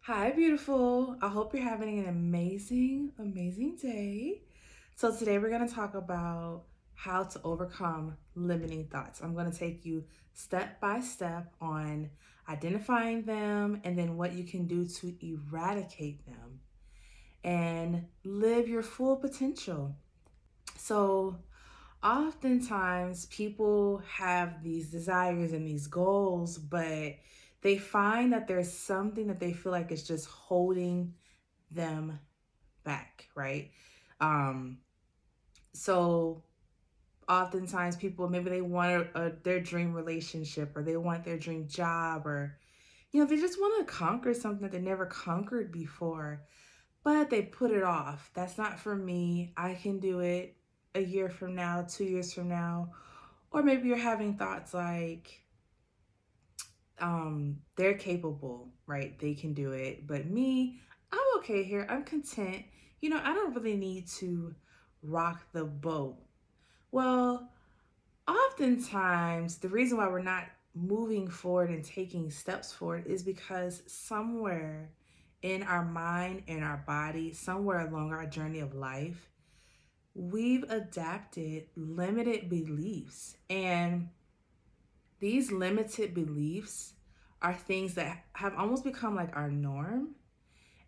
Hi, beautiful. I hope you're having an amazing day. So, today we're going to talk about how to overcome limiting thoughts. I'm going to take you step by step on identifying them and then what you can do to eradicate them and live your full potential. So, oftentimes people have these desires and these goals, but they find that there's something that they feel like is just holding them back, right? Um, so oftentimes people maybe they want their dream relationship or they want their dream job or they just want to conquer something that they never conquered before, but they put it off. That's not for me. I can do it a year from now, 2 years from now. Or maybe you're having thoughts like, they're capable, right? They can do it. But me, I'm okay here. I'm content. I don't really need to rock the boat. Well, oftentimes, the reason why we're not moving forward and taking steps forward is because somewhere in our mind and our body, somewhere along our journey of life, we've adapted limited beliefs. And these limited beliefs are things that have almost become like our norm,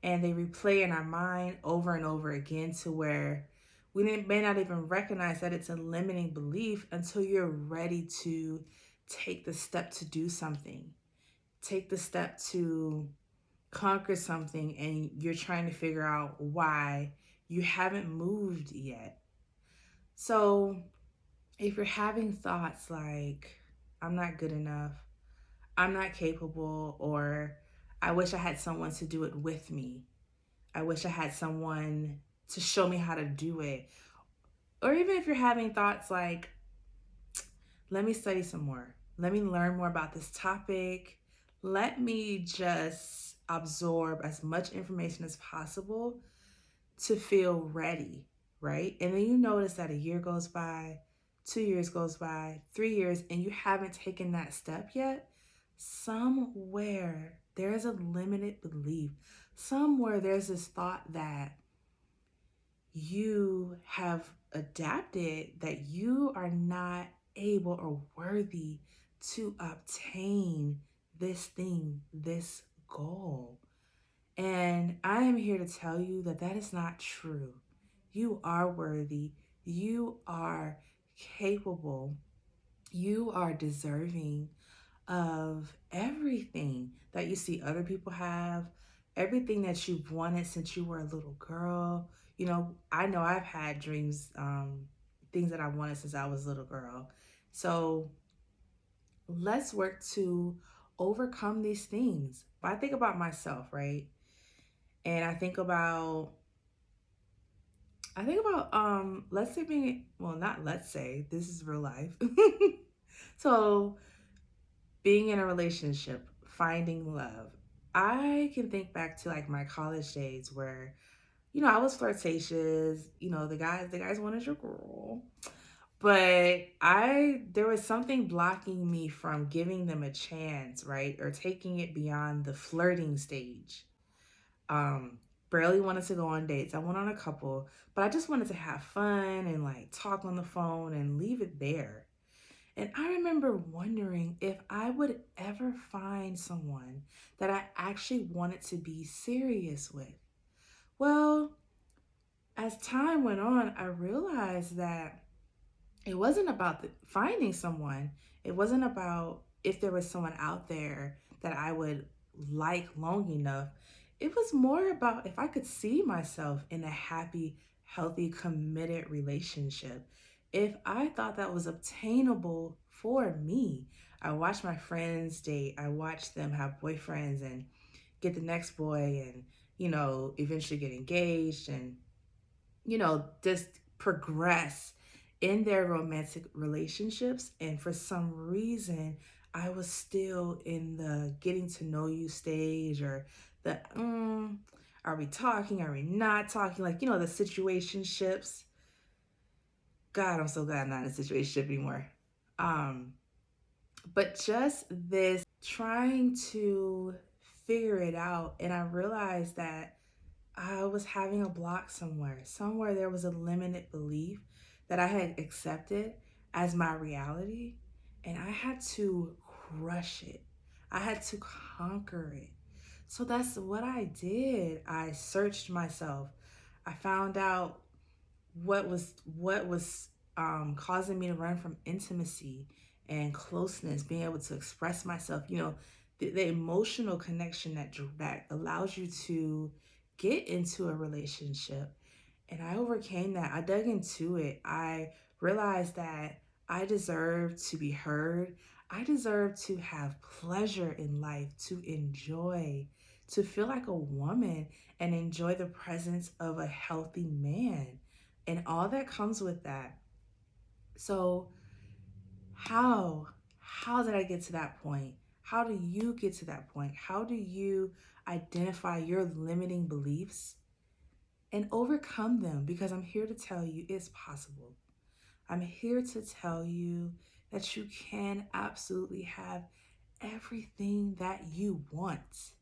and they replay in our mind over and over again to where may not even recognize that it's a limiting belief until you're ready to take the step to do something, take the step to conquer something, and you're trying to figure out why you haven't moved yet. So if you're having thoughts like, I'm not good enough, I'm not capable, or I wish I had someone to do it with me, I wish I had someone to show me how to do it, or even if you're having thoughts like, let me study some more, let me learn more about this topic, let me just absorb as much information as possible to feel ready, right? And then you notice that a year goes by, 2 years goes by, 3 years, and you haven't taken that step yet. Somewhere there's a limited belief. Somewhere there's this thought that you have adapted that you are not able or worthy to obtain this thing, this goal. And I am here to tell you that that is not true. You are worthy. You are capable. You are deserving of everything that you see other people have, everything that you've wanted since you were a little girl. I know I've had dreams, things that I wanted since I was a little girl. So let's work to overcome these things. But I think about myself, right? And I think about let's say being, well, not let's say, this is real life. So being in a relationship, finding love. I can think back to like my college days where, I was flirtatious, the guys wanted your girl. But there was something blocking me from giving them a chance, right? Or taking it beyond the flirting stage. Um, Barely wanted to go on dates. I went on a couple, but I just wanted to have fun and like talk on the phone and leave it there. And I remember wondering if I would ever find someone that I actually wanted to be serious with. Well, as time went on, I realized that it wasn't about finding someone. It wasn't about if there was someone out there that I would like long enough. It was more about if I could see myself in a happy, healthy, committed relationship. If I thought that was obtainable for me, I watched my friends date, I watched them have boyfriends and get the next boy and, eventually get engaged and, just progress in their romantic relationships. And for some reason, I was still in the getting to know you stage, or the, are we talking? Are we not talking? Like, the situationships. God, I'm so glad I'm not in a situationship anymore. But just this trying to figure it out. And I realized that I was having a block somewhere. Somewhere there was a limited belief that I had accepted as my reality, and I had to crush it. I had to conquer it. So that's what I did. I searched myself. I found out what was causing me to run from intimacy and closeness, being able to express myself. The emotional connection that allows you to get into a relationship. And I overcame that. I dug into it. I realized that I deserve to be heard. I deserve to have pleasure in life, to enjoy, to feel like a woman and enjoy the presence of a healthy man and all that comes with that. So, how how did I get to that point? How do you get to that point? How do you identify your limiting beliefs and overcome them? Because I'm here to tell you it's possible. I'm here to tell you that you can absolutely have everything that you want.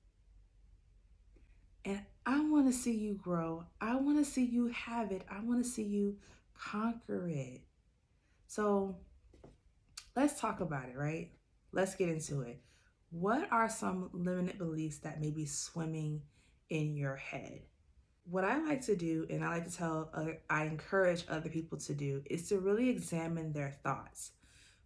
And I want to see you grow. I want to see you have it. I want to see you conquer it. So let's talk about it, right? Let's get into it. What are some limited beliefs that may be swimming in your head? What I like to do, and I like to I encourage other people to do, is to really examine their thoughts.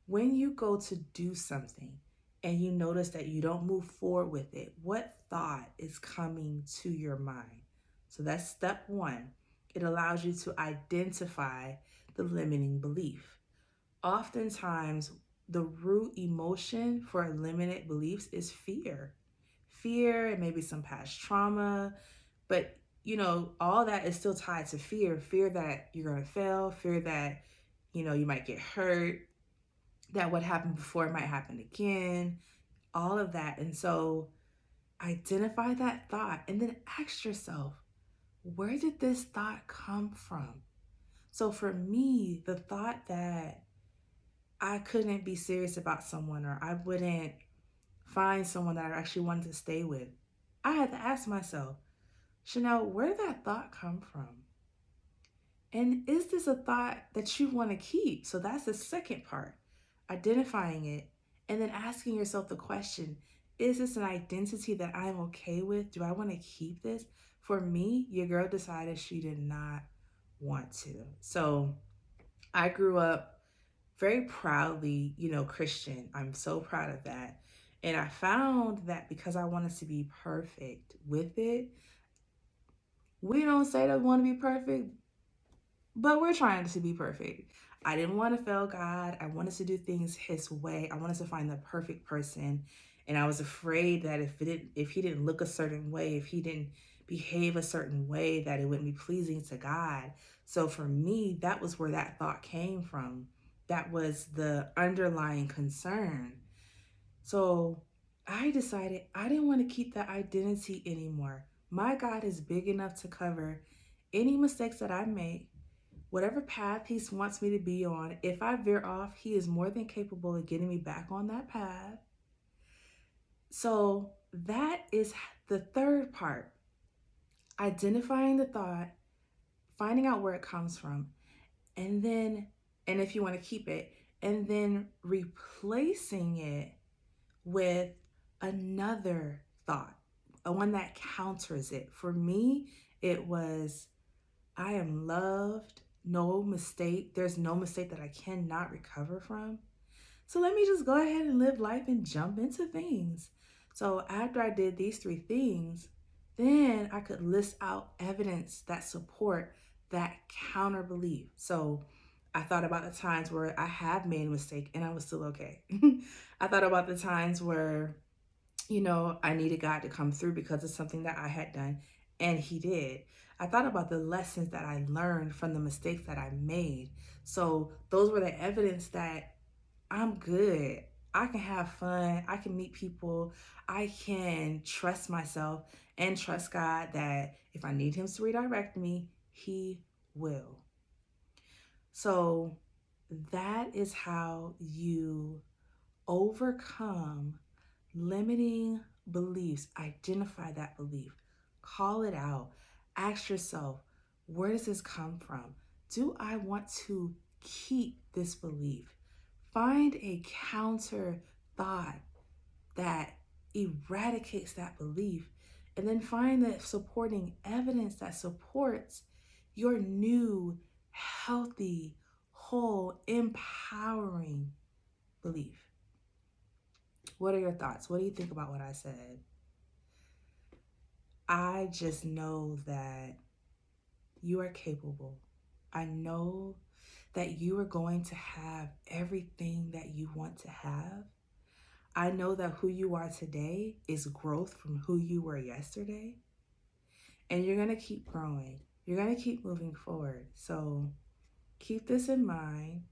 When you go to do something and you notice that you don't move forward with it, what thought is coming to your mind? So that's step one. It allows you to identify the limiting belief. Oftentimes, the root emotion for limited beliefs is fear. Fear and maybe some past trauma, but all that is still tied to fear. Fear that you're going to fail, fear that, you might get hurt, that what happened before might happen again, all of that. And so identify that thought and then ask yourself, where did this thought come from? So for me, the thought that I couldn't be serious about someone or I wouldn't find someone that I actually wanted to stay with, I had to ask myself, Chanel, where did that thought come from? And is this a thought that you want to keep? So that's the second part, identifying it and then asking yourself the question, is this an identity that I'm okay with? Do I want to keep this? For me, your girl decided she did not want to. So I grew up very proudly, Christian. I'm so proud of that. And I found that because I wanted to be perfect with it, we don't say that we want to be perfect, but we're trying to be perfect. I didn't want to fail God. I wanted to do things His way. I wanted to find the perfect person, and I was afraid that if he didn't look a certain way, if he didn't behave a certain way, that it wouldn't be pleasing to God. So for me, that was where that thought came from. That was the underlying concern. So I decided I didn't want to keep that identity anymore. My God is big enough to cover any mistakes that I make. Whatever path He wants me to be on, if I veer off, He is more than capable of getting me back on that path. So that is the third part, identifying the thought, finding out where it comes from, and if you want to keep it, and then replacing it with another thought, a one that counters it. For me, it was, I am loved. No mistake. There's no mistake that I cannot recover from. So let me just go ahead and live life and jump into things. So after I did these three things, then I could list out evidence that support that counter belief. So I thought about the times where I have made a mistake and I was still okay. I thought about the times where I needed God to come through because of something that I had done, and He did. I thought about the lessons that I learned from the mistakes that I made. So those were the evidence that I'm good. I can have fun. I can meet people. I can trust myself and trust God that if I need Him to redirect me, He will. So that is how you overcome limiting beliefs, identify that belief, call it out, ask yourself, where does this come from? Do I want to keep this belief? Find a counter thought that eradicates that belief, and then find that supporting evidence that supports your new, healthy, whole, empowering belief. What are your thoughts? What do you think about what I said? I just know that you are capable. I know that you are going to have everything that you want to have. I know that who you are today is growth from who you were yesterday. And you're going to keep growing. You're going to keep moving forward. So keep this in mind.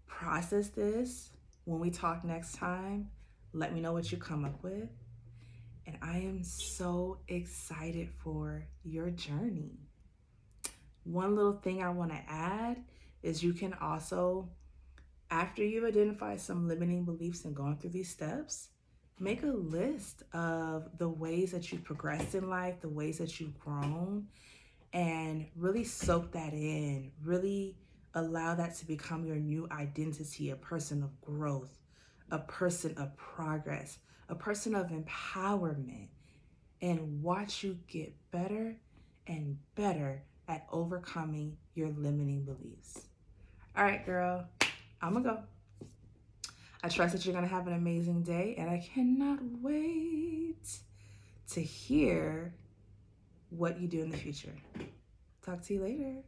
Process this. When we talk next time, let me know what you come up with. And I am so excited for your journey. One little thing I want to add is you can also, after you've identified some limiting beliefs and gone through these steps, make a list of the ways that you've progressed in life, the ways that you've grown, and really soak that in. Really allow that to become your new identity, a person of growth, a person of progress, a person of empowerment, and watch you get better and better at overcoming your limiting beliefs. All right, girl, I'm gonna go. I trust that you're gonna have an amazing day, and I cannot wait to hear what you do in the future. Talk to you later.